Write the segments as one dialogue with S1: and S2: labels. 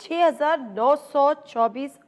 S1: 6,924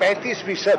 S2: 35%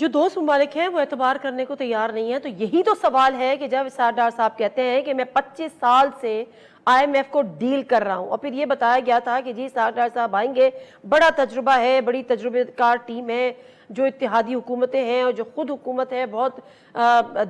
S1: جو دوست ممالک ہیں وہ اعتبار کرنے کو تیار نہیں ہیں. تو یہی تو سوال ہے کہ جب اسحاق ڈار صاحب کہتے ہیں کہ میں 25 سال سے آئی ایم ایف کو ڈیل کر رہا ہوں، اور پھر یہ بتایا گیا تھا کہ جی اسحاق ڈار صاحب آئیں گے، بڑا تجربہ ہے، بڑی تجربے کار ٹیم ہے، جو اتحادی حکومتیں ہیں اور جو خود حکومت ہے بہت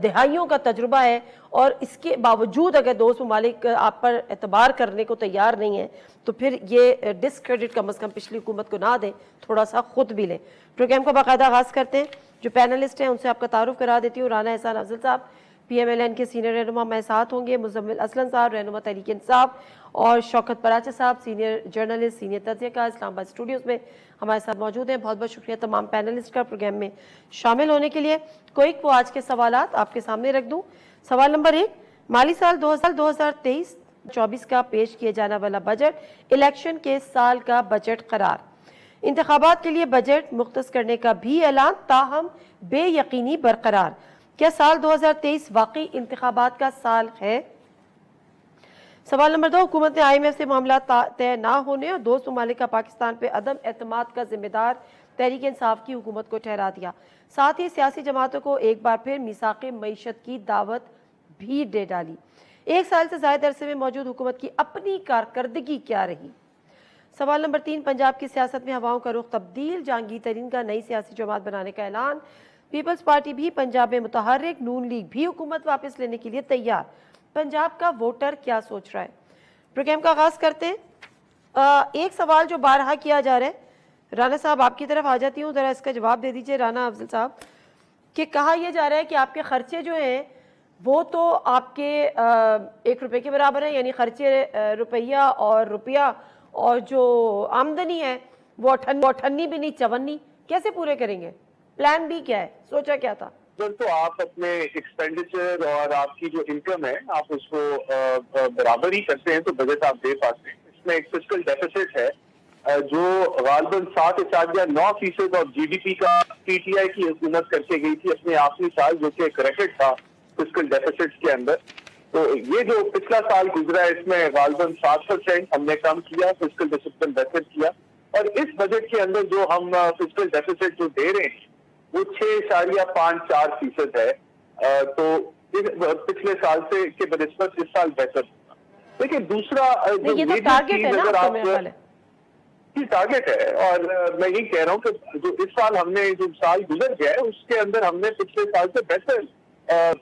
S1: دہائیوں کا تجربہ ہے، اور اس کے باوجود اگر دوست ممالک آپ پر اعتبار کرنے کو تیار نہیں ہیں تو پھر یہ ڈسکریڈٹ کم از کم پچھلی حکومت کو نہ دیں، تھوڑا سا خود بھی لیں. پروگرام کا باقاعدہ آغاز کرتے ہیں. جو پینلسٹ ہیں ان سے آپ کا تعارف کرا دیتی ہوں. رانا احسان افضل صاحب پی ایم ایل این کے سینئر رہنما ہمارے ساتھ ہوں گے، مزمل اسلم صاحب رہنما تحریک انصاف، اور شوکت پراچا صاحب سینئر جرنلسٹ سینئر تجزیہ کار اسلام آباد اسٹوڈیوز میں ہمارے ساتھ موجود ہیں. بہت بہت شکریہ تمام پینلسٹ کا پروگرام میں شامل ہونے کے لیے. کوئک وہ آج کے سوالات آپ کے سامنے رکھ دوں. سوال نمبر 1، مالی سال 2023-24 کا پیش کیے جانے والا بجٹ الیکشن کے سال کا بجٹ قرار، انتخابات کے لیے بجٹ مختص کرنے کا بھی اعلان، تاہم بے یقینی برقرار. کیا سال 2023 واقعی انتخابات کا سال ہے؟ سوال نمبر 2، حکومت نے آئی ایم ایف سے معاملات طے نہ ہونے اور دوست ممالک کا پاکستان پہ عدم اعتماد کا ذمہ دار تحریک انصاف کی حکومت کو ٹھہرا دیا. ساتھ ہی سیاسی جماعتوں کو ایک بار پھر میثاق معیشت کی دعوت بھی دے ڈالی. 1 سال سے زائد عرصے میں موجود حکومت کی اپنی کارکردگی کیا رہی؟ سوال نمبر 3، پنجاب کی سیاست میں ہواؤں کا رخ تبدیل، جہانگیر ترین کا نئی سیاسی جماعت بنانے کا اعلان، پیپلز پارٹی بھی پنجاب میں متحرک، نون لیگ بھی حکومت واپس لینے کے لیے تیار. پنجاب کا ووٹر کیا سوچ رہا ہے؟ پروگرام کا آغاز کرتے ہیں. ایک سوال جو بارہا کیا جا رہا ہے، رانا صاحب آپ کی طرف آ جاتی ہوں، ذرا اس کا جواب دے دیجئے رانا افضل صاحب. کہ کہا یہ جا رہا ہے کہ آپ کے خرچے جو ہیں وہ تو آپ کے 1 روپے کے برابر ہیں، یعنی خرچے روپیہ اور روپیہ، اور جو آمدنی ہے وہ 98 بھی نہیں 54. کیسے پورے کریں گے؟ پلان بی کیا ہے؟ سوچا کیا تھا؟
S2: تو آپ اپنے ایکسپینڈیچر اور آپ کی جو انکم ہے آپ اس کو برابر ہی کرتے ہیں تو بجٹ آپ دے پاتے ہیں. اس میں ایک فسکل ڈیفیسٹ ہے جو غالباً 7.9% اور جی ڈی پی کا پی ٹی آئی کی حکومت کر کے گئی تھی اپنے آخری سال، جو کہ ایک ریکارڈ تھا فسکل ڈیفیسٹ کے اندر. تو یہ جو پچھلا سال گزرا ہے اس میں غالباً 7% ہم نے کم کیا، فسکل ڈسپلن بہتر کیا. اور اس بجٹ کے اندر جو ہم فسکل ڈیفیسٹ جو دے رہے ہیں وہ 6.54% ہے. تو پچھلے سال سے کے بنسبت اس سال بہتر ہوگا. لیکن دوسرا جو ٹارگیٹ ہے، اور میں یہی کہہ رہا ہوں کہ جو اس سال ہم نے جو سال گزر گیا ہے اس کے اندر ہم نے پچھلے سال سے بہتر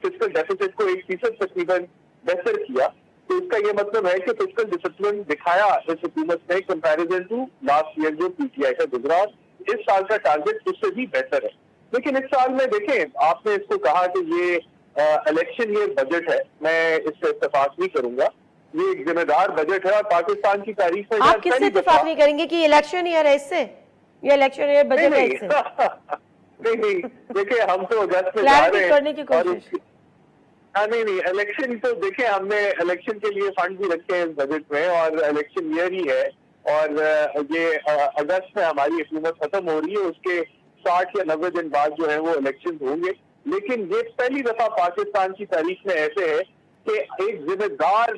S2: فسکل ڈیفیسٹ کو 1% تقریباً بہتر کیا. تو اس کا یہ مطلب ہے کہ فسکل ڈسپلن دکھایا اس حکومت نے کمپیریزن ٹو لاسٹ ایئر جو پی ٹی آئی کا گزرا. اس سال کا ٹارگیٹ اس سے بھی بہتر ہے. لیکن اس سال میں دیکھیں، آپ نے اس کو کہا کہ یہ الیکشن ایئر بجٹ ہے، میں اس سے اتفاق نہیں کروں گا. یہ ایک ذمہ دار بجٹ ہے اور پاکستان کی تاریخ میں
S1: آپ کس سے اتفاق نہیں کریں گے کہ الیکشن ایئر ہے اس سے؟ یہ الیکشن ایئر بجٹ ہے اس سے؟
S2: نہیں دیکھیں، ہم تو اگست میں جا رہے ہیں
S1: کرنے کی کوشش.
S2: نہیں الیکشن تو دیکھیں ہم نے الیکشن کے لیے فنڈ بھی رکھے ہیں اس بجٹ میں، اور الیکشن ایئر ہی ہے. اور یہ اگست میں ہماری حکومت ختم ہو رہی ہے، اس کے 60 یا 90 دن بعد جو ہے وہ الیکشن ہوں گے. لیکن یہ پہلی دفعہ پاکستان کی تاریخ میں ایسے ہے کہ ایک ذمہ دار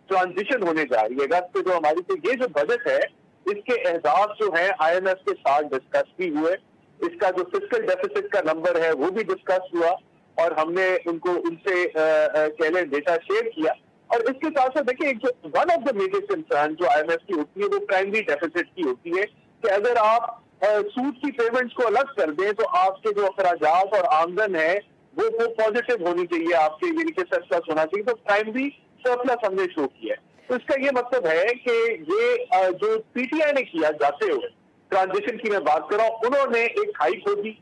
S2: ٹرانزیشن ہونے جا رہی ہے. اگست پہ جو ہماری تو یہ جو بجٹ ہے اس کے اہداف جو ہیں آئی ایم ایف کے ساتھ ڈسکس بھی ہوئے. اس کا جو فسکل ڈیفیسٹ کا نمبر ہے وہ بھی ڈسکس ہوا، اور ہم نے ان سے کہہ لیں ڈیٹا شیئر کیا. اور اس کے ساتھ ساتھ دیکھیں جو one of the major concern جو آئی ایم ایف کی ہوتی ہے وہ پرائمری ڈیفیسٹ کی ہوتی ہے کہ اگر آپ سود کی پیمنٹس کو الگ کر دیں تو آپ کے جو اخراجات اور آمدن ہے وہ پازیٹیو ہونی چاہیے، آپ کے یعنی کہ سرپلس ہونا چاہیے. تو پرائمری سرپلس ہم نے شو کیا ہے. تو اس کا یہ مطلب ہے کہ یہ جو پی ٹی آئی نے کیا جاتے ہوئے ٹرانزیشن کی میں بات کر رہا ہوں، انہوں نے ایک ہائیک ہو دی،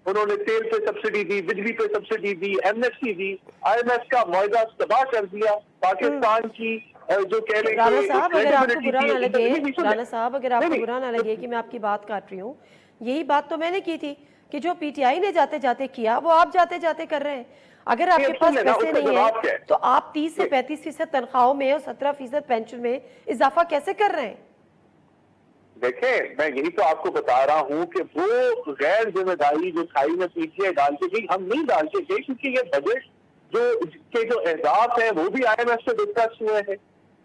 S2: انہوں نے تیل پہ سبسڈی دی، بجلی پہ سبسڈی دی، ایم ایس ٹی دی، آئی ایم ایف کا معاہدہ تباہ کر دیا. پاکستان کی جو کہہ لیں
S1: رانا صاحب اگر آپ کو برا نہ لگے، رانا صاحب اگر آپ کو برا نہ لگے کہ میں آپ کی بات کاٹ رہی ہوں، یہی بات تو میں نے کی تھی کہ جو پی ٹی آئی نے جاتے جاتے کیا وہ آپ جاتے جاتے کر رہے ہیں. اگر آپ کے پاس پیسے نہیں ہیں تو آپ 30 سے 35% تنخواہوں میں اور 17% پینشن میں اضافہ کیسے کر رہے ہیں؟
S2: دیکھیں میں یہی تو آپ کو بتا رہا ہوں کہ وہ غیر ذمہ داری جو کھائی میں پی ٹی آئی ڈال کے گئی ہم نہیں ڈال کے گئے، کیونکہ یہ بجٹ جو اہداف ہیں وہ بھی آئی ایم ایف سے ڈسکس ہوئے ہیں.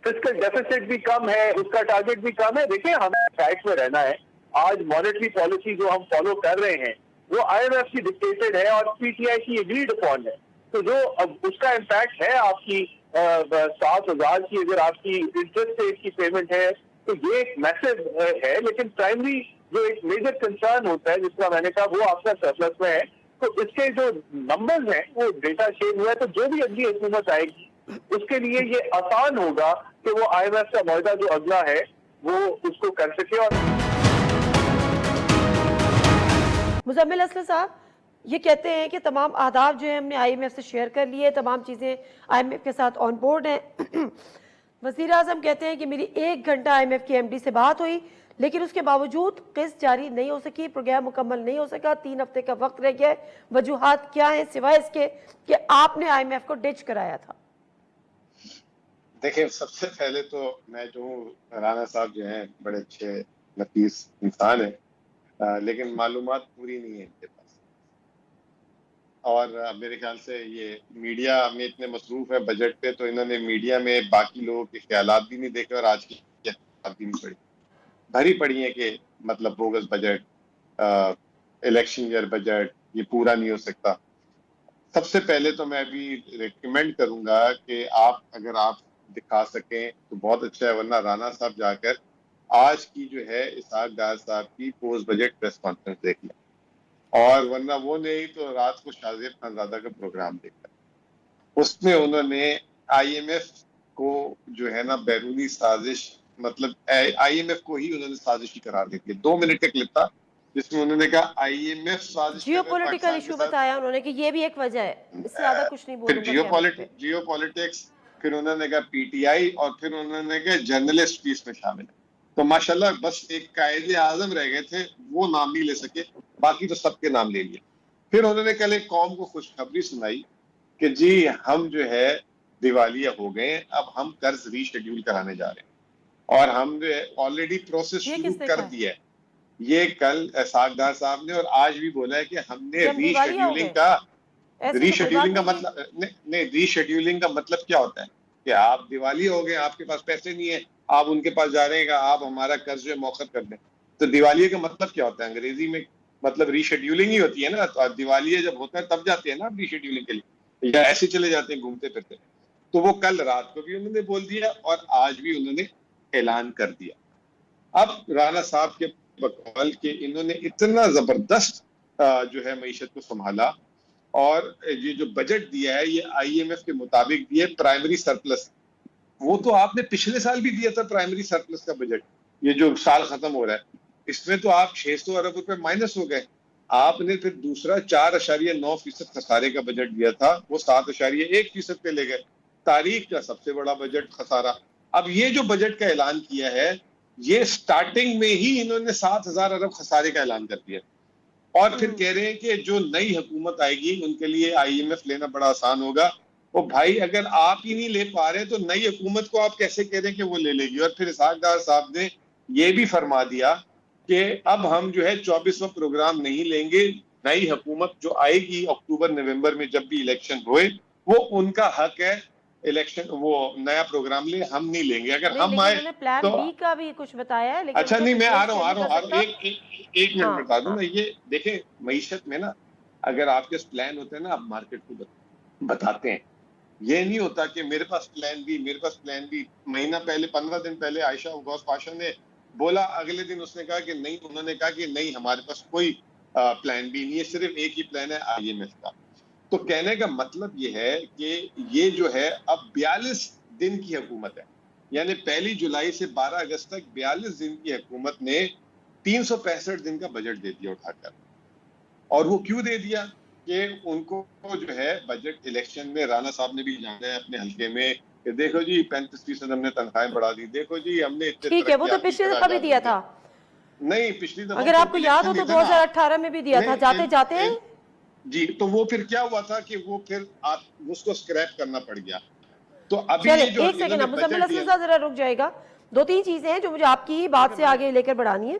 S2: فسکل ڈیفیسٹ بھی کم ہے، اس کا ٹارگیٹ بھی کم ہے. دیکھیں ہمیں فیکٹ میں رہنا ہے. آج مانیٹری پالیسی جو ہم فالو کر رہے ہیں
S3: وہ IMF کی ڈکٹیٹڈ ہے اور PTI کی اگریڈ اپون ہے. تو جو اب اس کا امپیکٹ ہے آپ کی 7,000 کی اگر آپ کی انٹرسٹ ریٹ کی پیمنٹ ہے تو یہ ایک میسو ہے. لیکن پرائمری جو ایک میجر کنسرن ہوتا ہے جس کا میں نے کہا وہ آپ کا سرپلس میں ہے. تو اس کے جو نمبرز ہیں وہ ڈیٹا شیئر ہوا ہے. تو جو بھی اگلی حکومت آئے گی اس کے لیے یہ آسان ہوگا کہ وہ IMF کا معاہدہ جو اگلا ہے وہ اس کو کر سکے. اور
S1: مزمل اسلم صاحب یہ کہتے ہیں کہ تمام اہداف جو ہیں ہم نے IMF سے شیئر کر لیے, تمام چیزیں IMF کے ساتھ آن بورڈ ہیں. وزیر اعظم کہتے ہیں کہ میری 1 گھنٹہ IMF کے MD سے بات ہوئی لیکن اس کے باوجود قسط جاری نہیں ہو سکی, پروگرام مکمل نہیں ہو سکا, 3 ہفتے کا وقت رہ گیا. وجوہات کیا ہیں سوائے اس کے کہ آپ نے IMF کو ڈچ کرایا تھا؟
S4: دیکھیں, سب سے پہلے تو میں جو ہوں, رانا صاحب جو ہیں بڑے اچھے نفیس انسان ہیں, لیکن معلومات پوری نہیں ہے ان کے پاس. اور میرے خیال سے یہ میڈیا میں اتنے مصروف ہے بجٹ پہ, تو انہوں نے میڈیا میں باقی لوگوں کے خیالات بھی نہیں دیکھے اور آج کی خیالات بھی نہیں پڑھی. بھری پڑی ہیں کہ مطلب bogus budget, election year budget, یہ پورا نہیں ہو سکتا. سب سے پہلے تو میں بھی ریکمینڈ کروں گا کہ اگر آپ دکھا سکیں تو بہت اچھا ہے, ورنہ رانا صاحب جا کر آج کی جو ہے اسحاق ڈار صاحب کی پوسٹ بجٹ پریس کانفرنس دیکھ لیں, اور ورنہ وہ نہیں تو رات کو شاہزیب خانزادہ کا پروگرام دیکھ لیں. اس میں انہوں نے IMF کو جو ہے نا بیرونی سازش, مطلب IMF کو ہی انہوں نے سازشی قرار دے دیا. 2 منٹ کا کلپ تھا جس میں انہوں نے کہا IMF سازش
S1: جیو پولیٹیکل ایشو بتایا انہوں نے کہ یہ بھی ایک وجہ ہے, اس سے زیادہ کچھ نہیں بولوں گا.
S4: جیو پولیٹکس, پھر انہوں نے کہا PTI, اور پھر انہوں نے کہا جرنلسٹ بھی اس میں شامل ہے. تو ماشاءاللہ بس ایک قائد اعظم رہ گئے تھے, وہ نام نہیں لے سکے, باقی تو سب کے نام لے لیے. پھر انہوں نے کل ایک قوم کو خوشخبری سنائی کہ جی ہم جو ہے دیوالیہ ہو گئے, اب ہم قرض ری شیڈیول کرانے جا رہے ہیں, اور ہم جو ہے آلریڈی پروسیس شروع کر دیا ہے. یہ کل اسحاق ڈار صاحب نے اور آج بھی بولا ہے کہ ہم نے ری شیڈیولنگ کا مطلب نہیں, ری شیڈیولنگ کا مطلب کیا ہوتا ہے کہ آپ دیوالی ہو گئے, آپ کے پاس پیسے نہیں ہیں, آپ ان کے پاس جا رہے ہیں کہ آپ ہمارا قرض جو موخر کر دیں. تو دیوالیے کا مطلب کیا ہوتا ہے انگریزی میں؟ مطلب ری شیڈیولنگ ہی ہوتی ہے نا. تو دیوالیہ جب ہوتا ہے تب جاتے ہیں نا ری شیڈیولنگ کے لیے, یا ایسے چلے جاتے ہیں گھومتے پھرتے. تو وہ کل رات کو بھی انہوں نے بول دیا اور آج بھی انہوں نے اعلان کر دیا. اب رانا صاحب کے بقول کہ انہوں نے اتنا زبردست جو ہے معیشت کو سنبھالا, اور یہ جو بجٹ دیا ہے یہ IMF کے مطابق دیا ہے پرائمری سرپلس. وہ تو آپ نے پچھلے سال بھی دیا تھا پرائمری سرپلس کا بجٹ, یہ جو سال ختم ہو رہا ہے اس میں تو آپ 600 ارب روپے مائنس ہو گئے. آپ نے پھر دوسرا 4.9% خسارے کا بجٹ دیا تھا, وہ 7.1% پہ لے گئے. تاریخ کا سب سے بڑا بجٹ خسارہ. اب یہ جو بجٹ کا اعلان کیا ہے یہ سٹارٹنگ میں ہی انہوں نے 7,000 ارب خسارے کا اعلان کر دیا, اور پھر کہہ رہے ہیں کہ جو نئی حکومت آئے گی ان کے لیے IMF لینا بڑا آسان ہوگا. وہ بھائی اگر آپ ہی نہیں لے پا رہے تو نئی حکومت کو آپ کیسے کہہ رہے ہیں کہ وہ لے لے گی؟ اور پھر اسحاق ڈار صاحب نے یہ بھی فرما دیا کہ اب ہم جو ہے 24واں پروگرام نہیں لیں گے, نئی حکومت جو آئے گی اکتوبر نومبر میں جب بھی الیکشن ہوئے وہ ان کا حق ہے الیکشن وہ نیا پروگرام لے, ہم نہیں لیں گے. اگر ہم آئے
S1: پلان
S4: تو
S1: بی کا بھی کچھ بتایا ہے, لیکن
S4: اچھا نہیں, میں آ رہا ہوں ایک منٹ بتا دوں نا. یہ دیکھیں معیشت میں نا اگر آپ کے پلان ہوتے ہیں نا, آپ مارکیٹ کو بتاتے ہیں. یہ نہیں ہوتا کہ میرے پاس پلان بھی. مہینہ پہلے 15 دن پہلے عائشہ غوث پاشا نے بولا, اگلے دن اس نے کہا کہ نہیں, انہوں نے کہا کہ نہیں ہمارے پاس کوئی پلان بھی نہیں ہے, صرف ایک ہی پلان ہے IMF کا. تو کہنے کا مطلب یہ ہے کہ یہ جو ہے اب 42 دن کی حکومت ہے, یعنی 1 جولائی سے 12 اگست تک 42 دن کی حکومت نے 365 دن کا بجٹ دے دیا اٹھا کر. اور وہ کیوں دے دیا کہ ان کو جو ہے بجٹ الیکشن میں رانا صاحب نے بھی جانا ہے اپنے حلقے میں کہ دیکھو جی 35% ہم نے تنخواہیں بڑھا دی, دیکھو جی ہم نے
S1: ٹھیک ہے, وہ تو پچھلی دفعہ بھی دیا تھا.
S4: نہیں پچھلی دفعہ
S1: اگر آپ کو یاد ہو تو 2018 میں بھی دیا تھا, جاتے جاتے
S4: جی. تو وہ پھر کیا ہوا تھا کہ وہ پھر آپ اس کو سکریپ کرنا پڑ گیا. تو ابھی
S1: ایک سیکنڈ, مزمل اسلم صاحب ذرا رک جائے گا. 2-3 چیزیں ہیں جو مجھے آپ کی بات سے آگے لے کر بڑھانی ہے.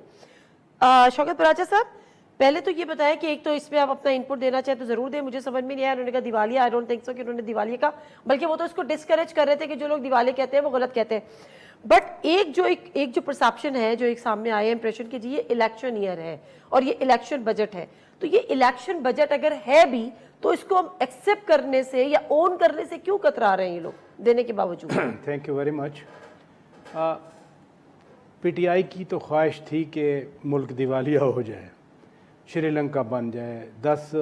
S1: شوکت پراچا صاحب پہلے تو یہ بتائیں کہ ایک تو اس پہ آپ اپنا انپٹ دینا چاہیں تو ضرور دیں. مجھے سمجھ میں نہیں آیا, انہوں نے کہا دیوالیہ, آئی ڈونٹ تھنک سو کہ انہوں نے دیوالیہ کا, بلکہ وہ تو اس کو ڈسکریج کر رہے تھے کہ جو لوگ دیوالیہ کہتے ہیں وہ غلط کہتے ہیں. بٹ ایک جو پرسیپشن ہے جو ایک سامنے آیا امپریشن کہ جی یہ الیکشن ایئر ہے اور یہ الیکشن بجٹ ہے, تو یہ الیکشن بجٹ اگر ہے بھی تو اس کو ہم ایکسیپٹ کرنے سے یا اون کرنے سے کیوں کترا رہے ہیں یہ لوگ دینے کے باوجود؟
S5: Thank you very much. P T آئی کی تو خواہش تھی کہ ملک دیوالیہ ہو جائے, شری لنکا بن جائے. 10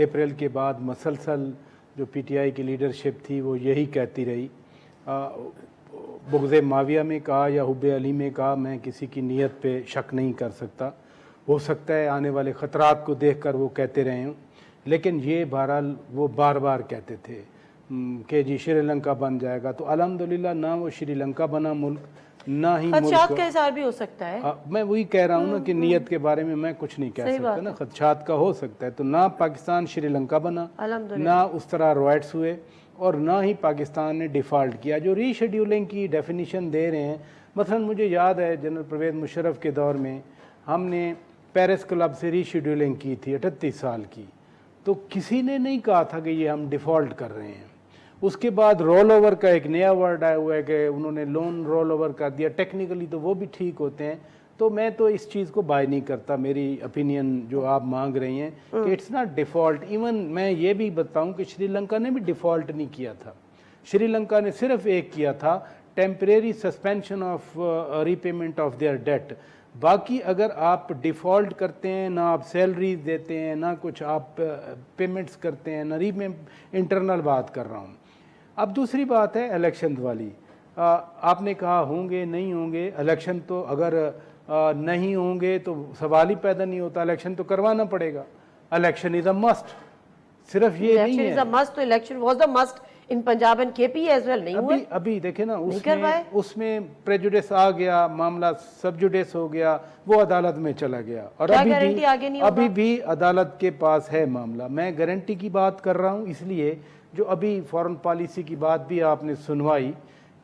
S5: اپریل کے بعد مسلسل جو پی ٹی آئی کی لیڈرشپ تھی وہ یہی کہتی رہی. بغض معاویہ میں کہا یا حب علی میں کہا, میں کسی کی نیت پہ شک نہیں کر سکتا, ہو سکتا ہے آنے والے خطرات کو دیکھ کر وہ کہتے رہے ہوں, لیکن یہ بہرحال وہ بار بار کہتے تھے کہ جی شری لنکا بن جائے گا. تو الحمدللہ نہ وہ شری لنکا بنا ملک, نہ ہی
S1: خدشات
S5: ملک
S1: کا اظہار بھی ہو سکتا ہے.
S5: میں وہی کہہ رہا ہوں نا کہ نیت کے بارے میں میں کچھ نہیں کہہ سکتا نا, خدشات کا ہو سکتا ہے. تو نہ پاکستان شری لنکا بنا, نہ اس طرح روائٹس ہوئے, اور نہ ہی پاکستان نے ڈیفالٹ کیا. جو ری شیڈیولنگ کی ڈیفینیشن دے رہے ہیں, مثلا مجھے یاد ہے جنرل پرویز مشرف کے دور میں ہم نے پیرس کلب سے ری شیڈیولنگ کی تھی 38 سال کی, تو کسی نے نہیں کہا تھا کہ یہ ہم ڈیفالٹ کر رہے ہیں. اس کے بعد رول اوور کا ایک نیا ورڈ آیا ہوا ہے کہ انہوں نے لون رول اوور کر دیا. ٹیکنیکلی تو وہ بھی ٹھیک ہوتے ہیں, تو میں تو اس چیز کو بائی نہیں کرتا. میری اپینین جو آپ مانگ رہی ہیں کہ اٹس ناٹ ڈیفالٹ. ایون میں یہ بھی بتاؤں کہ شری لنکا نے بھی ڈیفالٹ نہیں کیا تھا. شری لنکا نے صرف ایک کیا تھا, temporary suspension of repayment of their debt. باقی اگر آپ ڈیفالٹ کرتے ہیں, نہ آپ سیلریز دیتے ہیں, نہ کچھ آپ پیمنٹس کرتے ہیں, نہ انٹرنل بات کر رہا ہوں. اب دوسری بات ہے الیکشن والی. آپ نے کہا ہوں گے نہیں ہوں گے. الیکشن تو اگر نہیں ہوں گے تو سوال ہی پیدا نہیں ہوتا, الیکشن تو کروانا پڑے گا. الیکشن از اے مسٹ. صرف یہ نہیں ہے
S1: تو election was the must in Punjab and کے پی ایز ویل. نہیں ہوئے
S5: ابھی دیکھیں نا, اس میں پریجوڈس آ گیا, معاملہ سب جوڈس ہو گیا, وہ عدالت میں چلا گیا, اور ابھی بھی عدالت کے پاس ہے معاملہ. میں گارنٹی کی بات کر رہا ہوں اس لیے جو ابھی فارن پالیسی کی بات بھی آپ نے سنوائی,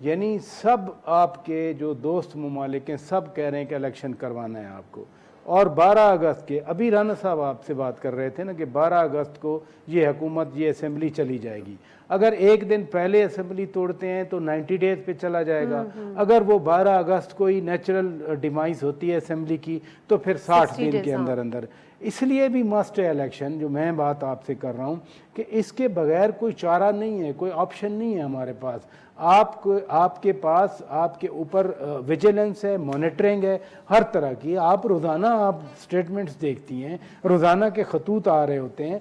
S5: یعنی سب آپ کے جو دوست ممالک ہیں سب کہہ رہے ہیں کہ الیکشن کروانا ہے آپ کو. اور 12 اگست کے, ابھی رانا صاحب آپ سے بات کر رہے تھے نا کہ 12 اگست کو یہ حکومت, یہ اسمبلی چلی جائے گی. اگر ایک دن پہلے اسمبلی توڑتے ہیں تو 90 ڈیز پہ چلا جائے گا. اگر وہ 12 اگست کو ہی نیچرل ڈیمائز ہوتی ہے اسمبلی کی تو پھر 60 دن کے اندر اندر. اس لیے بھی مسٹ ہے الیکشن. جو میں بات آپ سے کر رہا ہوں کہ اس کے بغیر کوئی چارہ نہیں ہے, کوئی آپشن نہیں ہے ہمارے پاس. آپ کے پاس آپ کے اوپر ویجیلنس ہے, مانیٹرنگ ہے ہر طرح کی. آپ روزانہ آپ سٹیٹمنٹس دیکھتی ہیں, روزانہ کے خطوط آ رہے ہوتے ہیں.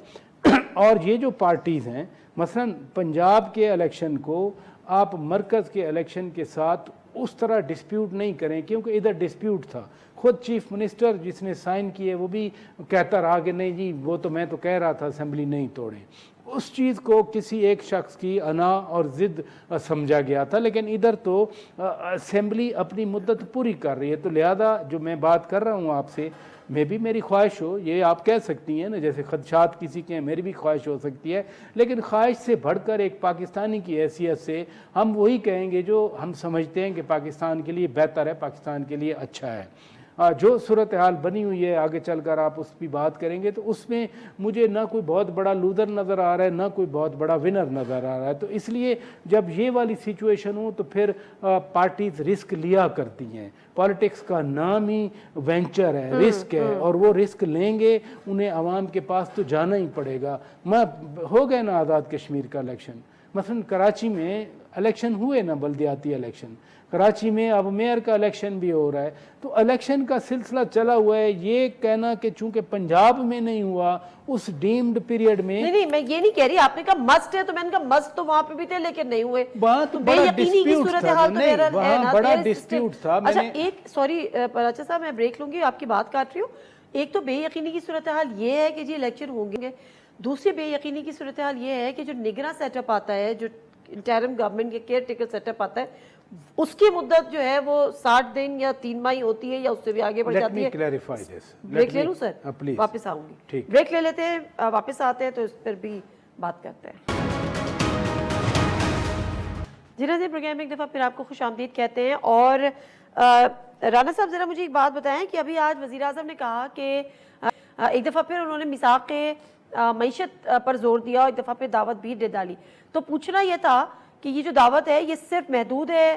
S5: اور یہ جو پارٹیز ہیں, مثلا پنجاب کے الیکشن کو آپ مرکز کے الیکشن کے ساتھ اس طرح ڈسپیوٹ نہیں کریں, کیونکہ ادھر ڈسپیوٹ تھا. خود چیف منسٹر جس نے سائن کیے وہ بھی کہتا رہا کہ نہیں جی وہ تو میں تو کہہ رہا تھا اسمبلی نہیں توڑیں. اس چیز کو کسی ایک شخص کی انا اور ضد سمجھا گیا تھا, لیکن ادھر تو اسمبلی اپنی مدت پوری کر رہی ہے. تو لہذا جو میں بات کر رہا ہوں آپ سے, میں بھی میری خواہش ہو, یہ آپ کہہ سکتی ہیں نا جیسے خدشات کسی کے ہیں, میری بھی خواہش ہو سکتی ہے, لیکن خواہش سے بڑھ کر ایک پاکستانی کی حیثیت سے ہم وہی کہیں گے جو ہم سمجھتے ہیں کہ پاکستان کے لیے بہتر ہے, پاکستان کے لیے اچھا ہے. جو صورتحال بنی ہوئی ہے آگے چل کر آپ اس کی بات کریں گے, تو اس میں مجھے نہ کوئی بہت بڑا لوزر نظر آ رہا ہے, نہ کوئی بہت بڑا ونر نظر آ رہا ہے. تو اس لیے جب یہ والی سچویشن ہو تو پھر پارٹیز رسک لیا کرتی ہیں. پالیٹکس کا نام ہی وینچر ہے, رسک ہے, اور وہ رسک لیں گے, انہیں عوام کے پاس تو جانا ہی پڑے گا. ہو گئے نا آزاد کشمیر کا الیکشن, مثلا کراچی میں الیکشن ہوئے نا, بلدیاتی الیکشن کراچی میں, اب میئر کا الیکشن بھی ہو رہا ہے. تو الیکشن کا سلسلہ چلا ہوا ہے. یہ کہنا کہ چونکہ پنجاب میں نہیں ہوا اس ڈیمڈ پیریڈ میں,
S1: نہیں میں یہ نہیں کہہ رہی, آپ نے کہا مسٹ ہے تو میں نے کہا مسٹ تو وہاں پہ بھی تھے لیکن نہیں ہوئے.
S5: وہاں تو بڑا ڈسپیوٹ تھا, نہیں وہاں بڑا ڈسپیوٹ تھا.
S1: اچھا ایک سوری پراچا صاحب میں بریک لوں گی, آپ کی بات کاٹ رہی ہوں. ایک تو بے یقینی کی صورتحال یہ ہے کہ جی الیکشن ہوں گے. دوسری بے یقینی کی صورتحال یہ ہے کہ جو نگراں سیٹ اپ آتا ہے, جو انٹرم گورنمنٹ کے کیئر ٹیکر سیٹ اپ آتا ہے, اس کی مدت جو ہے وہ 60 دن یا 3 ماہ ہوتی ہے یا اس سے بھی آگے بڑھ جاتی ہے. بریک لے لوں سر, واپس آؤں گی. بریک لے لیتے ہیں, واپس آتے ہیں تو اس پر بھی بات کرتے ہیں. جی ناظرین, پروگرام میں ایک دفعہ پھر آپ کو خوش آمدید کہتے ہیں. اور رانا صاحب ذرا مجھے ایک بات بتائیں کہ ابھی آج وزیر اعظم نے کہا کہ ایک دفعہ پھر انہوں نے میثاق معیشت پر زور دیا اور ایک دفعہ پھر دعوت بھی دے ڈالی. تو پوچھنا یہ تھا کہ یہ جو دعوت ہے یہ صرف محدود ہے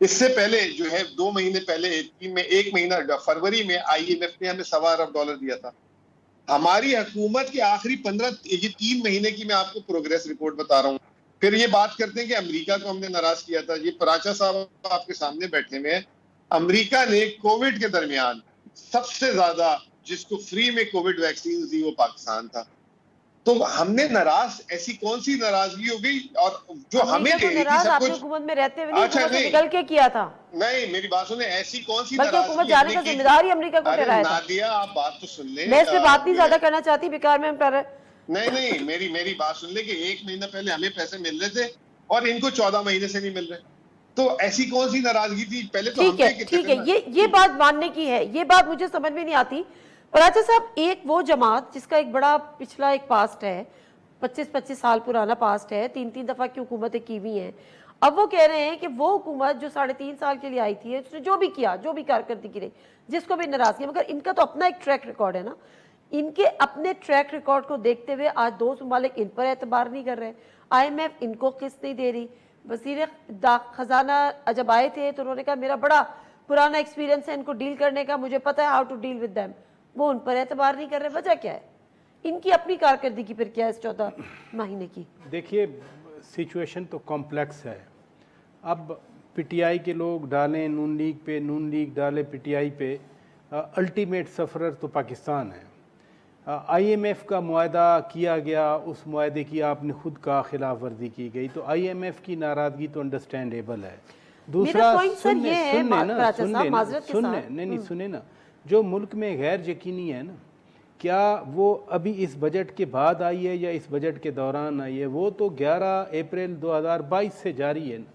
S4: اس سے پہلے جو ہے 2 مہینے پہلے 1 مہینہ فروری میں IMF نے ہمیں $1.25 ارب دیا تھا. ہماری حکومت کے آخری 3 مہینے کی میں آپ کو پروگریس رپورٹ بتا رہا ہوں. پھر یہ بات کرتے ہیں کہ امریکہ کو ہم نے ناراض کیا تھا. یہ پراچا صاحب آپ کے سامنے بیٹھے ہوئے ہیں. امریکہ نے کووڈ کے درمیان سب سے زیادہ جس کو فری میں کووڈ ویکسین دی وہ پاکستان تھا. تو ہم نے ناراض ایسی کون سی ناراضگی ہو گئی اور جو ہمیں
S1: ناراض آپ نے حکومت میں رہتے ہوئے حکومت سے نکل کے کیا تھا.
S4: نہیں میری بات سنیں, ایسی کون سی
S1: بلکہ حکومت جانے کا ذمہ دار ہی امریکہ کو ٹھہرایا تھا.
S4: نادیہ آپ بات تو سن لیں,
S1: میں اس پہ بات نہیں زیادہ کرنا چاہتی, بیکار میں ہم کر رہے.
S4: نہیں میری بات سن لیں کہ 1 مہینہ پہلے ہمیں پیسے مل رہے تھے اور ان کو 14 مہینے سے نہیں مل رہے. تو ایسی کون سی ناراضگی تھی پہلے تو
S1: ٹھیک ہے, یہ بات ماننے کی ہے, یہ بات مجھے سمجھ میں نہیں آتی. پراچا صاحب, ایک وہ جماعت جس کا ایک بڑا پچھلا ایک پاسٹ ہے, 25 سال پرانا پاسٹ ہے, 3 دفعہ کی حکومتیں کی ہوئی ہیں, اب وہ کہہ رہے ہیں کہ وہ حکومت جو 3.5 سال کے لیے آئی تھی, اس نے جو بھی کیا, جو بھی کارکردگی رہی, جس کو بھی ناراضگی ہے, مگر ان کا تو اپنا ایک ٹریک ریکارڈ ہے نا. ان کے اپنے ٹریک ریکارڈ کو دیکھتے ہوئے آج 2 ممالک ان پر اعتبار نہیں کر رہے, IMF ان کو قسط نہیں دے رہی. وزیر خزانہ جب آئے تھے تو انہوں نے کہا میرا بڑا پرانا ایکسپیرینس ہے ان کو ڈیل کرنے کا, مجھے پتہ ہے how to deal with them. وہ ان پر اعتبار نہیں کر رہے, وجہ کیا ہے ان کی اپنی کارکردگی پھر کیا ہے اس 14 مہینے کی؟
S5: دیکھیے سچویشن تو کمپلیکس ہے. اب PTI کے لوگ ڈالیں نون لیگ پہ, نون لیگ ڈالے PTI پہ, الٹیمیٹ سفرر تو پاکستان ہے. IMF کا معاہدہ کیا گیا, اس معاہدے کی آپ نے خود کا خلاف ورزی کی گئی, تو IMF کی ناراضگی تو انڈرسٹینڈیبل ہے. دوسرا سنیں نا, جو ملک میں غیر یقینی ہے نا, کیا وہ ابھی اس بجٹ کے بعد آئی ہے یا اس بجٹ کے دوران آئی ہے, وہ تو 11 اپریل 2022 سے جاری ہے نا.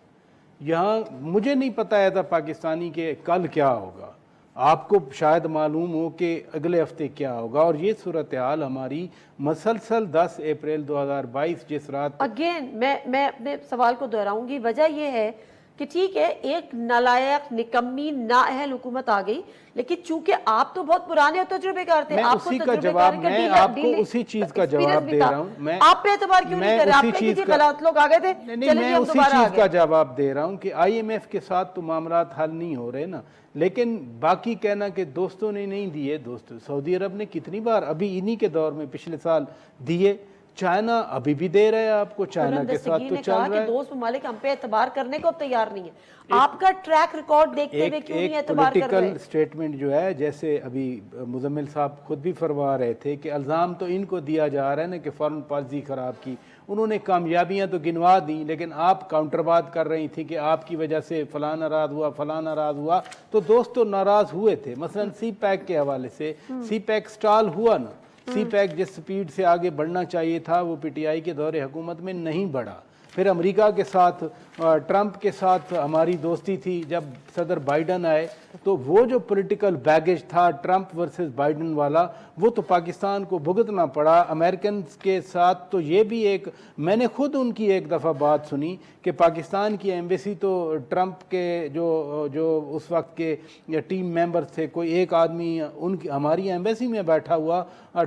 S5: یہاں مجھے نہیں پتہ ہے تھا پاکستانی کہ کل کیا ہوگا, آپ کو شاید معلوم ہو کہ اگلے ہفتے کیا ہوگا, اور یہ صورتحال ہماری مسلسل 10 اپریل 2022 جس رات.
S1: اگین میں اپنے سوال کو دہراؤں گی, وجہ یہ ہے کہ ٹھیک ہے ایک نالائق نکمی نااہل حکومت آ گئی, لیکن چونکہ آپ تو بہت پرانے اور تجربے کار تھے,
S5: میں آپ کو اسی چیز کا جواب دے رہا ہوں.
S1: آپ پہ اعتبار کیوں نہیں کر رہے, آپ کے کسی غلط لوگ آ گئے تھے,
S5: میں اسی چیز کا جواب دے رہا ہوں کہ IMF کے ساتھ تو معاملات حل نہیں ہو رہے نا. لیکن باقی کہنا کہ دوستوں نے نہیں دیے, دوست سعودی عرب نے کتنی بار ابھی انہی کے دور میں پچھلے سال دیے, چائنا ابھی بھی دے رہے ہیں آپ کو, چائنا کے ساتھ تو چل رہا ہے.
S1: دوست ممالک ہم پہ اعتبار کرنے کو تیار نہیں ہے, آپ کا ٹریک ریکارڈ دیکھتے ہوئے کیوں نہیں اعتبار کر رہے؟
S5: پولیٹیکل سٹیٹمنٹ جو ہے, جیسے ابھی مزمل صاحب خود بھی فرما رہے تھے کہ الزام تو ان کو دیا جا رہا ہے نا کہ فارن پالیسی خراب کی, انہوں نے کامیابیاں تو گنوا دیں, لیکن آپ کاؤنٹر بات کر رہی تھی کہ آپ کی وجہ سے فلاں ناراض ہوا, فلاں ناراض ہوا. تو دوست تو ناراض ہوئے تھے, مثلا سی پیک کے حوالے سے, سی پیک سٹال ہوا نا, سی پیک جس سپیڈ سے آگے بڑھنا چاہیے تھا وہ PTI کے دور حکومت میں نہیں بڑھا. پھر امریکہ کے ساتھ, ٹرمپ کے ساتھ ہماری دوستی تھی, جب صدر بائیڈن آئے تو وہ جو پولیٹیکل بیگیج تھا ٹرمپ ورسز بائیڈن والا, وہ تو پاکستان کو بھگتنا پڑا. امریکنز کے ساتھ تو یہ بھی ایک, میں نے خود ان کی ایک دفعہ بات سنی کہ پاکستان کی ایمبیسی تو ٹرمپ کے جو اس وقت کے ٹیم ممبرز تھے, کوئی ایک آدمی ان کی ہماری ایمبیسی میں بیٹھا ہوا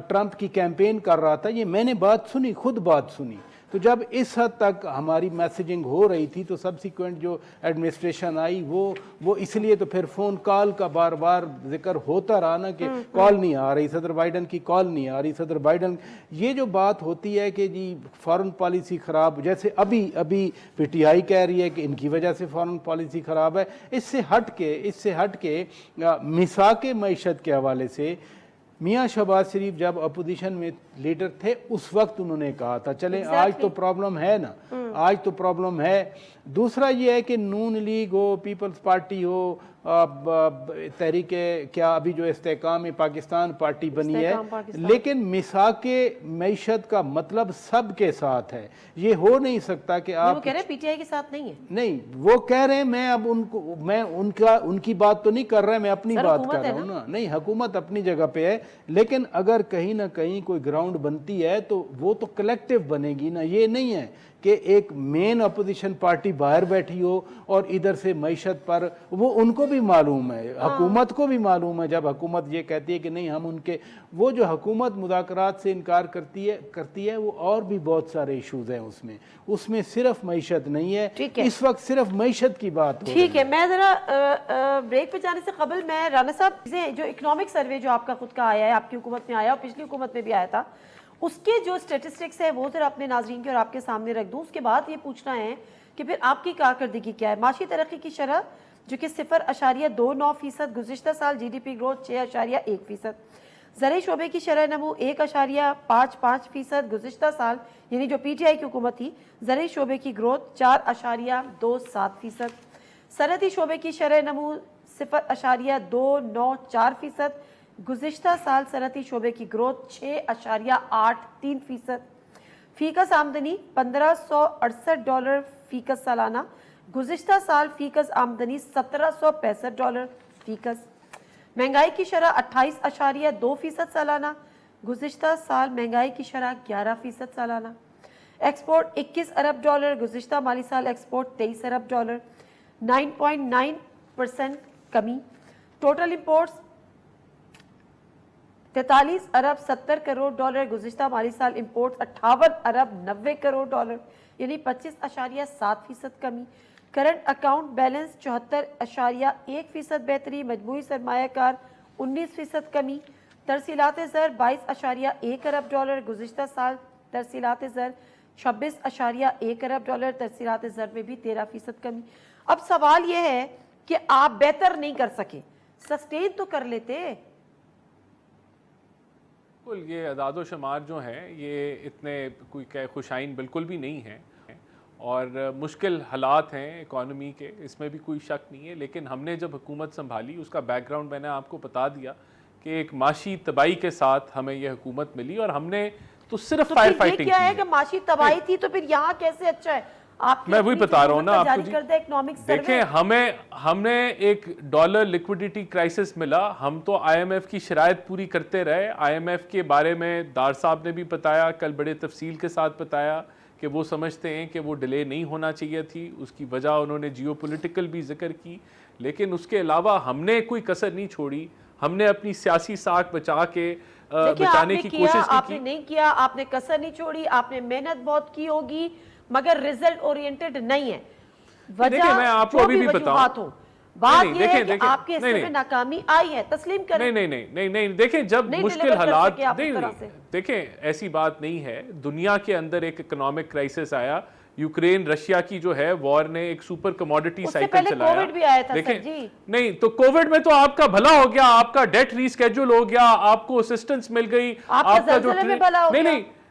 S5: ٹرمپ کی کیمپین کر رہا تھا. یہ میں نے بات سنی, خود بات سنی. تو جب اس حد تک ہماری میسیجنگ ہو رہی تھی تو سبسیکوینٹ جو ایڈمنسٹریشن آئی وہ اس لیے تو پھر فون کال کا بار بار ذکر ہوتا رہا نا کہ کال نہیں آ رہی, صدر بائیڈن کی کال نہیں آ رہی, صدر بائیڈن. یہ جو بات ہوتی ہے کہ جی فارن پالیسی خراب, جیسے ابھی PTI کہہ رہی ہے کہ ان کی وجہ سے فارن پالیسی خراب ہے, اس سے ہٹ کے میثاق معیشت کے حوالے سے میاں شہباز شریف جب اپوزیشن میں لیڈر تھے اس وقت انہوں نے کہا تھا چلیں آج تو پرابلم ہے نا, آج تو پرابلم ہے. دوسرا یہ ہے کہ نون لیگ ہو, پیپلز پارٹی ہو, تحریک کیا ابھی جو استحکام پاکستان پارٹی بنی ہے, لیکن میثاق معیشت کا مطلب سب کے ساتھ ہے. یہ ہو نہیں سکتا کہ آپ,
S1: وہ کہہ رہے ہیں PTI کے ساتھ نہیں ہے.
S5: نہیں, وہ کہہ رہے ہیں, میں اب ان کی بات تو نہیں کر رہا, میں اپنی بات کر رہا ہوں نا. نہیں, حکومت اپنی جگہ پہ ہے, لیکن اگر کہیں نہ کہیں کوئی گراؤنڈ بنتی ہے تو وہ تو کلیکٹیو بنے گی نا. یہ نہیں ہے کہ ایک مین اپوزیشن پارٹی باہر بیٹھی ہو اور ادھر سے معیشت پر وہ ان کو بھی معلوم ہے, حکومت کو بھی معلوم ہے. جب حکومت یہ کہتی ہے کہ نہیں ہم ان کے, وہ جو حکومت مذاکرات سے انکار کرتی ہے وہ اور بھی بہت سارے ایشوز ہیں اس میں صرف معیشت نہیں ہے. اس وقت صرف معیشت کی بات ہو.
S1: ٹھیک ہے, میں ذرا بریک پہ جانے سے قبل میں رانا صاحب جو اکنامک سروے جو آپ کا خود کا آیا ہے, آپ کی حکومت میں آیا اور پچھلی حکومت میں بھی آیا تھا, اس کے جو سٹیٹسٹکس ہے وہ ذرا اپنے ناظرین کے اور آپ کے سامنے رکھ دوں. اس کے بعد یہ پوچھنا ہے کہ پھر آپ کی کارکردگی کیا ہے. معاشی ترقی کی شرح جو کہ 0.29%, گزشتہ سال جی ڈی پی گروتھ 6.1%. زرعی شعبے کی شرح نمو 1.55%, گزشتہ سال یعنی جو پی ٹی آئی کی حکومت تھی زرعی شعبے کی گروتھ 4.27%. صنعتی شعبے کی شرح نمو 0.294%, گزشتہ سال صنعتی شعبے کی گروتھ 6.83%. فیکس آمدنی $1568 فیکس سالانہ, گزشتہ سال فیکس آمدنی $1765 فیکس. مہنگائی کی شرح 28.2% سالانہ, گزشتہ سال مہنگائی کی شرح 11% سالانہ. ایکسپورٹ $21 ارب, گزشتہ مالی سال ایکسپورٹ $23 ارب, 9.9% کمی. ٹوٹل امپورٹس $43 ارب 70 کروڑ, گزشتہ مالی سال امپورٹس $58 ارب 90 کروڑ, یعنی 25.7% کمی. کرنٹ اکاؤنٹ بیلنس 74.1% بہتری, مجموعی سرمایہ کار 19% کمی. ترسیلات زر $22.1 ارب, گزشتہ سال ترسیلات زر $26.1 ارب, ترسیلات زر میں بھی 13% کمی. اب سوال یہ ہے کہ آپ بہتر نہیں کر سکے, سسٹین تو کر لیتے.
S6: بالکل, یہ اعداد و شمار جو ہیں یہ اتنے کوئی خوشائن بالکل بھی نہیں ہیں اور مشکل حالات ہیں اکانومی کے, اس میں بھی کوئی شک نہیں ہے. لیکن ہم نے جب حکومت سنبھالی اس کا بیک گراؤنڈ میں نے آپ کو بتا دیا کہ ایک معاشی تباہی کے ساتھ ہمیں یہ حکومت ملی اور ہم نے تو صرف فائر فائٹنگ کی.
S1: کیا ہے کہ معاشی تباہی تھی تو پھر یہاں کیسے اچھا ہے؟
S6: میں وہی بتا رہا ہوں نا آپ کو جی. دیکھیں ہم نے ایک ڈالر لیکوڈیٹی کرائسس ملا, ہم تو آئی ایم ایف کی شرائط پوری کرتے رہے. آئی ایم ایف کے بارے میں دار صاحب نے بھی بتایا, کل بڑے تفصیل کے ساتھ بتایا کہ وہ سمجھتے ہیں کہ وہ ڈیلے نہیں ہونا چاہیے تھی. اس کی وجہ انہوں نے جیو پولیٹیکل بھی ذکر کی, لیکن اس کے علاوہ ہم نے کوئی کسر نہیں چھوڑی. ہم نے اپنی سیاسی ساکھ بچا کے بچانے کی کوشش کی.
S1: آپ نے نہیں کیا, آپ نے کسر نہیں چھوڑی, آپ نے محنت بہت کی ہوگی مگر ریزلٹ اورینٹڈ نہیں ہے.
S6: دیکھیں میں آپ کو ابھی بھی بتاؤں,
S1: بات یہ ہے کہ آپ کے حصے میں ناکامی آئی ہے, تسلیم کریں.
S6: نہیں دیکھیں جب مشکل حالات, دیکھیں ایسی بات نہیں ہے. دنیا کے اندر ایک اکنامک کرائسس آیا, یوکرین رشیا کی جو ہے وار نے ایک سپر کموڈٹی سائیکل چلایا.
S1: کووڈ بھی آیا تھا
S6: دیکھیں
S1: جی.
S6: نہیں تو کووڈ میں تو آپ کا بھلا ہو گیا, آپ کا ڈیٹ ری سکیجول ہو گیا, آپ کو اسسٹنس مل گئی,
S1: آپ کا جو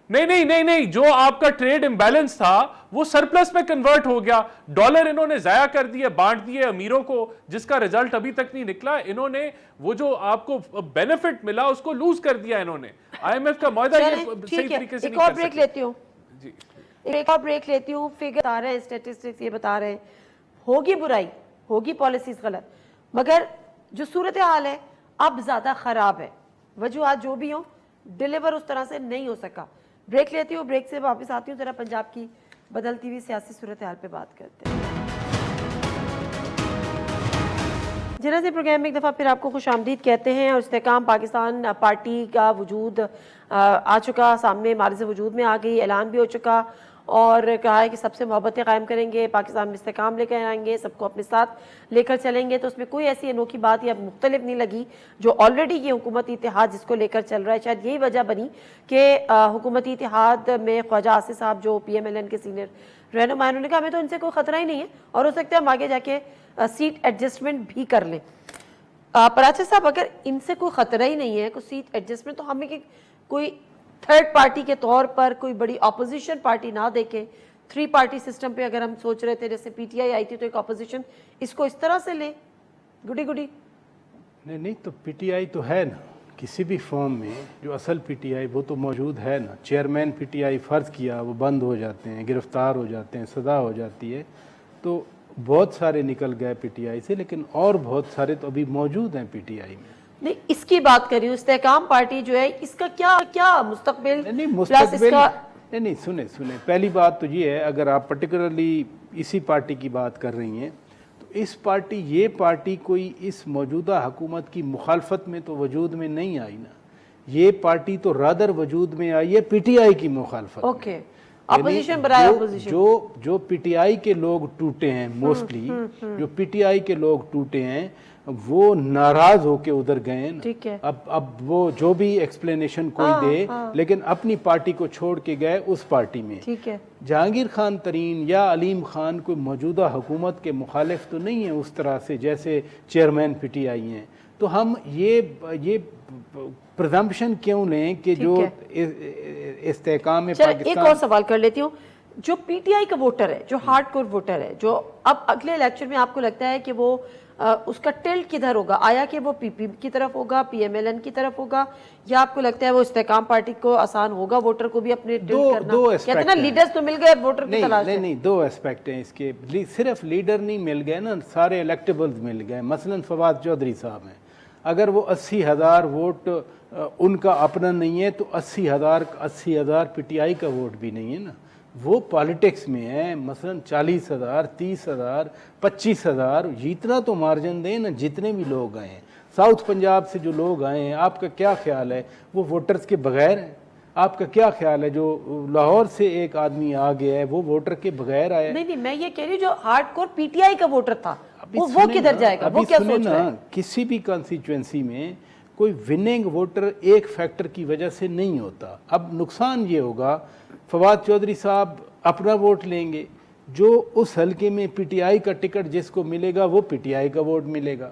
S6: نہیں جو آپ کا ٹریڈ امبیلنس تھا وہ سرپلس میں کنورٹ ہو گیا. ڈالر انہوں نے ضائع کر دیے, بانٹ دیے امیروں کو, جس کا رزلٹ ابھی تک نہیں نکلا. انہوں نے وہ جو آپ کو بینیفٹ ملا اس کو لوز کر دیا انہوں نے. آئی ایم ایف کا معاہدہ یہ صحیح طریقے سے نہیں کر سکتے.
S1: ایک اور بریک لیتی ہوں. فگر بتا رہے ہیں, اسٹیٹسٹکس یہ بتا رہے ہیں ہوگی برائی, ہوگی پالیسیز غلط, مگر جو صورتحال ہے اب زیادہ خراب ہے. وجوہات جو بھی ہوں ڈیلیور اس طرح سے نہیں ہو سکا. بریک لیتی ہوں, بریک سے واپس آتی ہوں, ذرا پنجاب کی بدلتی ہوئی سیاسی صورتحال پہ بات کرتے ہیں. جنازے پروگرام میں ایک دفعہ پھر آپ کو خوش آمدید کہتے ہیں. اور استحکام پاکستان پارٹی کا وجود آ چکا, سامنے معرض وجود میں آ گئی, اعلان بھی ہو چکا اور کہا ہے کہ سب سے محبتیں قائم کریں گے, پاکستان میں استحکام لے کر آئیں گے, سب کو اپنے ساتھ لے کر چلیں گے. تو اس میں کوئی ایسی انوکھی بات یا مختلف نہیں لگی جو آلریڈی یہ حکومتی اتحاد جس کو لے کر چل رہا ہے. شاید یہی وجہ بنی کہ حکومتی اتحاد میں خواجہ آصف صاحب جو پی ایم ایل این کے سینئر رہنما, انہوں نے کہا ہمیں تو ان سے کوئی خطرہ ہی نہیں ہے اور ہو سکتا ہے ہم آگے جا کے سیٹ ایڈجسٹمنٹ بھی کر لیں. پراچا صاحب اگر ان سے کوئی خطرہ ہی نہیں ہے, کوئی سیٹ ایڈجسٹمنٹ, تو ہمیں کوئی تھرڈ پارٹی کے طور پر کوئی بڑی اپوزیشن پارٹی نہ دیکھیں. 3 پارٹی سسٹم پہ اگر ہم سوچ رہے تھے, جیسے پی ٹی آئی آئی تھی تو ایک اپوزیشن, اس کو اس طرح سے لیں گڈی.
S5: نہیں تو پی ٹی آئی تو ہے نا کسی بھی فارم میں, جو اصل پی ٹی آئی وہ تو موجود ہے نا. چیئرمین پی ٹی آئی فرض کیا وہ بند ہو جاتے ہیں, گرفتار ہو جاتے ہیں, سزا ہو جاتی ہے. تو بہت سارے نکل گئے پی ٹی آئی سے, لیکن اور بہت سارے تو ابھی موجود ہیں پی ٹی آئی میں.
S1: نہیں اس کی بات کر رہی ہوں, استحکام پارٹی جو ہے اس کا کیا مستقبل,
S5: نہیں سنیں پہلی بات تو یہ ہے، اگر آپ پرٹیکولرلی اسی پارٹی کی بات کر رہی ہیں تو یہ پارٹی کوئی اس موجودہ حکومت کی مخالفت میں تو وجود میں نہیں آئی نا، یہ پارٹی تو رادر وجود میں آئی ہے پی ٹی آئی کی مخالفت۔
S1: اوکے، اپوزیشن برائے اپوزیشن،
S5: جو پی ٹی آئی کے لوگ ٹوٹے ہیں موسٹلی، جو پی ٹی آئی کے لوگ ٹوٹے ہیں وہ ناراض ہو کے ادھر گئے نا۔ اب وہ جو بھی ایکسپلینیشن کوئی دے لیکن اپنی پارٹی کو چھوڑ کے گئے اس پارٹی میں۔ جہانگیر خان ترین یا علیم خان کوئی موجودہ حکومت کے مخالف تو نہیں ہیں اس طرح سے جیسے چیئرمین پی ٹی آئی ہیں، تو ہم یہ پرزمپشن کیوں لیں کہ جو استحکام پاکستان۔
S1: ایک اور سوال کر لیتی ہوں، جو پی ٹی آئی کا ووٹر ہے، جو ہارڈ کور ووٹر ہے، جو اب اگلے الیکشن میں آپ کو لگتا ہے کہ وہ اس کا ٹلٹ کدھر ہوگا؟ آیا کہ وہ پی پی کی طرف ہوگا، پی ایم ایل این کی طرف ہوگا، یا آپ کو لگتا ہے وہ استحکام پارٹی کو آسان ہوگا ووٹر کو بھی اپنے ٹلٹ کرنا؟ کہتے ہیں نا لیڈرز تو مل گئے، ووٹر کی تلاش ہے۔
S5: نہیں، دو اسپیکٹ ہیں اس کے، صرف لیڈر نہیں مل گئے نا، سارے الیکٹیبلز مل گئے۔ مثلا فواد چودھری صاحب ہیں، اگر وہ 80,000 ووٹ ان کا اپنا نہیں ہے تو 80,000 پی ٹی آئی کا ووٹ بھی نہیں ہے نا، وہ پالیٹکس میں ہے۔ مثلا 40,000 30,000 25,000 اتنا تو مارجن دیں نا، جتنے بھی لوگ آئے ہیں ساؤتھ پنجاب سے جو لوگ آئے ہیں، آپ کا کیا خیال ہے وہ ووٹرز کے بغیر ہیں؟ آپ کا کیا خیال ہے جو لاہور سے ایک آدمی آ گیا ہے وہ ووٹر کے بغیر آیا؟
S1: نہیں، میں یہ کہہ رہی ہوں جو ہارڈ کور پی ٹی آئی کا ووٹر تھا وہ کدھر جائے گا؟ وہ کیا سوچ رہا ہے؟
S5: کسی بھی کانسٹیچوئنسی میں کوئی وننگ ووٹر ایک فیکٹر کی وجہ سے نہیں ہوتا۔ اب نقصان یہ ہوگا، فواد چودھری صاحب اپنا ووٹ لیں گے، جو اس حلقے میں پی ٹی آئی کا ٹکٹ جس کو ملے گا وہ پی ٹی آئی کا ووٹ ملے گا،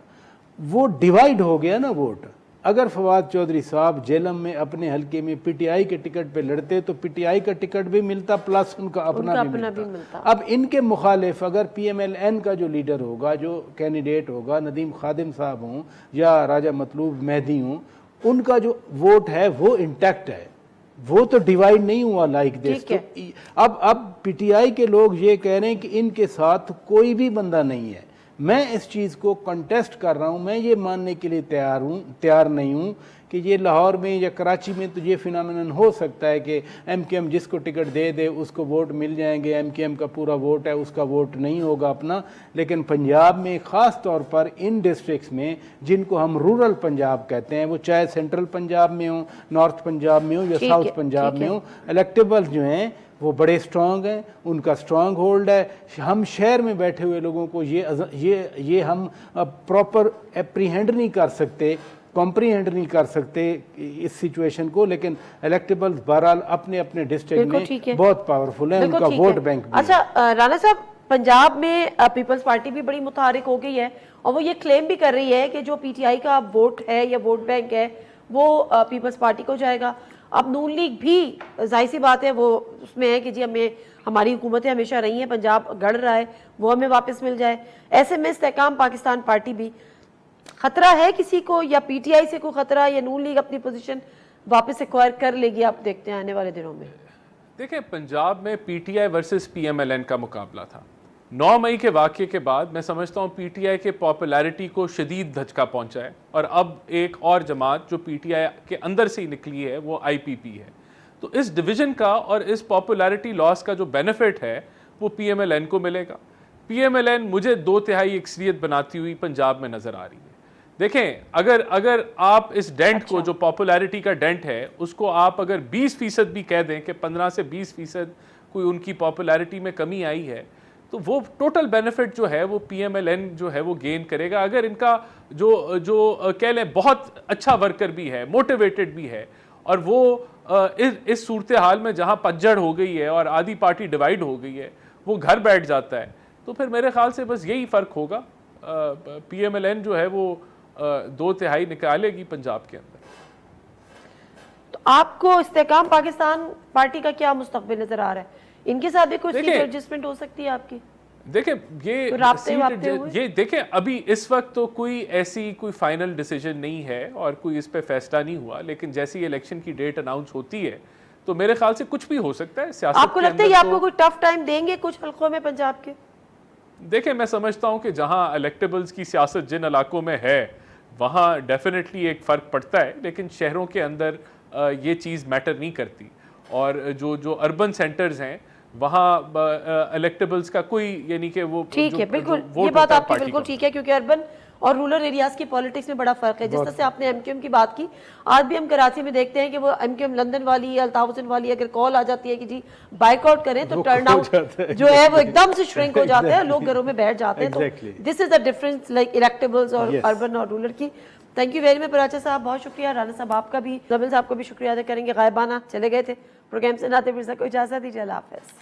S5: وہ ڈیوائیڈ ہو گیا نا ووٹ۔ اگر فواد چودھری صاحب جیلم میں اپنے حلقے میں پی ٹی آئی کے ٹکٹ پہ لڑتے تو پی ٹی آئی کا ٹکٹ بھی ملتا پلس ان کا اپنا بھی ملتا۔ اب ان کے مخالف اگر پی ایم ایل این کا جو لیڈر ہوگا، جو کینڈیڈیٹ ہوگا، ندیم خادم صاحب ہوں یا راجہ مطلوب مہدی ہوں، ان کا جو ووٹ ہے وہ انٹیکٹ ہے، وہ تو ڈیوائیڈ نہیں ہوا لائک دس۔ اب پی ٹی آئی کے لوگ یہ کہہ رہے ہیں کہ ان کے ساتھ کوئی بھی بندہ نہیں ہے۔ میں اس چیز کو کنٹیسٹ کر رہا ہوں، میں یہ ماننے کے لیے تیار نہیں ہوں کہ یہ لاہور میں یا کراچی میں تو یہ فینامینن ہو سکتا ہے کہ ایم کیو ایم جس کو ٹکٹ دے دے اس کو ووٹ مل جائیں گے، ایم کیو ایم کا پورا ووٹ ہے اس کا ووٹ نہیں ہوگا اپنا۔ لیکن پنجاب میں خاص طور پر ان ڈسٹرکٹس میں جن کو ہم رورل پنجاب کہتے ہیں، وہ چاہے سینٹرل پنجاب میں ہوں، نارتھ پنجاب میں ہوں یا ساؤتھ پنجاب میں ہوں، الیکٹیبل جو ہیں وہ بڑے سٹرونگ ہیں، ان کا سٹرونگ ہولڈ ہے۔ ہم شہر میں بیٹھے ہوئے لوگوں کو یہ ہم پراپر اپریہینڈ نہیں کر سکتے، کمپریہینڈ نہیں کر سکتے اس سچویشن کو، لیکن الیکٹیبلز بہرحال اپنے اپنے ڈسٹرکٹ میں بہت پاورفل ہیں، ان کا ووٹ بینک بھی۔
S1: اچھا رانا صاحب، پنجاب میں پیپلز پارٹی بھی بڑی متحرک ہو گئی ہے اور وہ یہ کلیم بھی کر رہی ہے کہ جو پی ٹی آئی کا ووٹ ہے یا ووٹ بینک ہے وہ پیپلز پارٹی کو جائے گا۔ اب نون لیگ بھی ظاہر سی بات ہے وہ اس میں ہے کہ جی ہماری حکومتیں ہمیشہ رہی ہیں، پنجاب گڑھ رہا ہے، وہ ہمیں واپس مل جائے۔ ایسے میں استحکام پاکستان پارٹی بھی، خطرہ ہے کسی کو یا پی ٹی آئی سے کوئی خطرہ، یا نون لیگ اپنی پوزیشن واپس ایکوائر کر لے گی؟ آپ دیکھتے ہیں آنے والے دنوں میں۔
S6: دیکھیں پنجاب میں P T I versus P M L N کا مقابلہ تھا۔ 9 مئی کے واقعے کے بعد میں سمجھتا ہوں پی ٹی آئی کے پاپولیرٹی کو شدید دھچکا پہنچا ہے، اور اب ایک اور جماعت جو پی ٹی آئی کے اندر سے ہی نکلی ہے وہ آئی پی پی ہے۔ تو اس ڈویژن کا اور اس پاپولیرٹی لاس کا جو بینیفٹ ہے وہ پی ایم ایل این کو ملے گا۔ پی ایم ایل این مجھے 2/3 اکثریت بناتی ہوئی پنجاب میں نظر آ رہی ہے۔ دیکھیں اگر آپ اس ڈینٹ کو، جو پاپولیرٹی کا ڈینٹ ہے، اس کو آپ اگر 20% بھی کہہ دیں کہ 15 سے 20% کوئی ان کی پاپولیرٹی میں کمی آئی ہے، تو وہ ٹوٹل بینیفٹ جو ہے وہ پی ایم ایل این جو ہے وہ گین کرے گا۔ اگر ان کا جو کہہ لیں بہت اچھا ورکر بھی ہے، موٹیویٹڈ بھی ہے، اور وہ اس صورتحال میں جہاں پجڑ ہو گئی ہے اور آدھی پارٹی ڈیوائیڈ ہو گئی ہے، وہ گھر بیٹھ جاتا ہے، تو پھر میرے خیال سے بس یہی فرق ہوگا۔ پی ایم ایل این جو ہے وہ 2/3 نکالے گی پنجاب کے اندر۔
S1: تو آپ کو استحکام پاکستان پارٹی کا کیا مستقبل نظر آ رہا ہے؟ ان کے ساتھ بھی کوئی سیٹ ایڈجسٹمنٹ ہو سکتی ہے آپ کی؟
S6: دیکھیں یہ دیکھیں ابھی اس وقت تو کوئی فائنل ڈیسیجن نہیں ہے اور کوئی اس پہ فیصلہ نہیں ہوا، لیکن جیسی الیکشن کی ڈیٹ اناؤنس ہوتی ہے تو میرے خیال سے کچھ بھی ہو سکتا ہے سیاست۔
S1: آپ کو لگتا ہے یہ آپ کو کوئی ٹف ٹائم دیں گے کچھ حلقوں میں پنجاب کے؟
S6: دیکھیں میں سمجھتا ہوں کہ جہاں الیکٹیبلز کی سیاست جن علاقوں میں ہے وہاں ڈیفینیٹلی ایک فرق پڑتا ہے، لیکن شہروں کے اندر یہ چیز میٹر نہیں کرتی۔ اور جو اربن سینٹرز ہیں وہاں الیکٹیبلز کا کوئی یعنی کہ وہ
S1: ٹھیک ہے بالکل یہ بات آپ کی بالکل ٹھیک ہے کیونکہ اربن اور رورل ایریاز کی پالیٹکس میں بڑا فرق ہے. جس طرح سے آپ نے ایم کیو ایم کی بات کی, آج بھی ہم کراچی میں دیکھتے ہیں کہ وہ ایم کیو ایم لندن والی یا الطاف حسین والی اگر کال آ جاتی ہے کہ جی بائک آؤٹ کریں تو ٹرن آؤٹ جو ہے وہ ایک دم سے شرنک ہو جاتا ہے, لوگ گھروں میں بیٹھ جاتے ہیں. تو دس از دا ڈفرنس لائک الیکٹیبلز اور اربن اور رورل کی. Thank you very much Paracha صاحب, بہت شکریہ. رانا صاحب آپ کا بھی, زمین صاحب کو بھی شکریہ ادا کریں گے, غائبانہ چلے گئے تھے پروگرام سے. ناطق مرزا کو اجازت دیجیے, اللہ حافظ.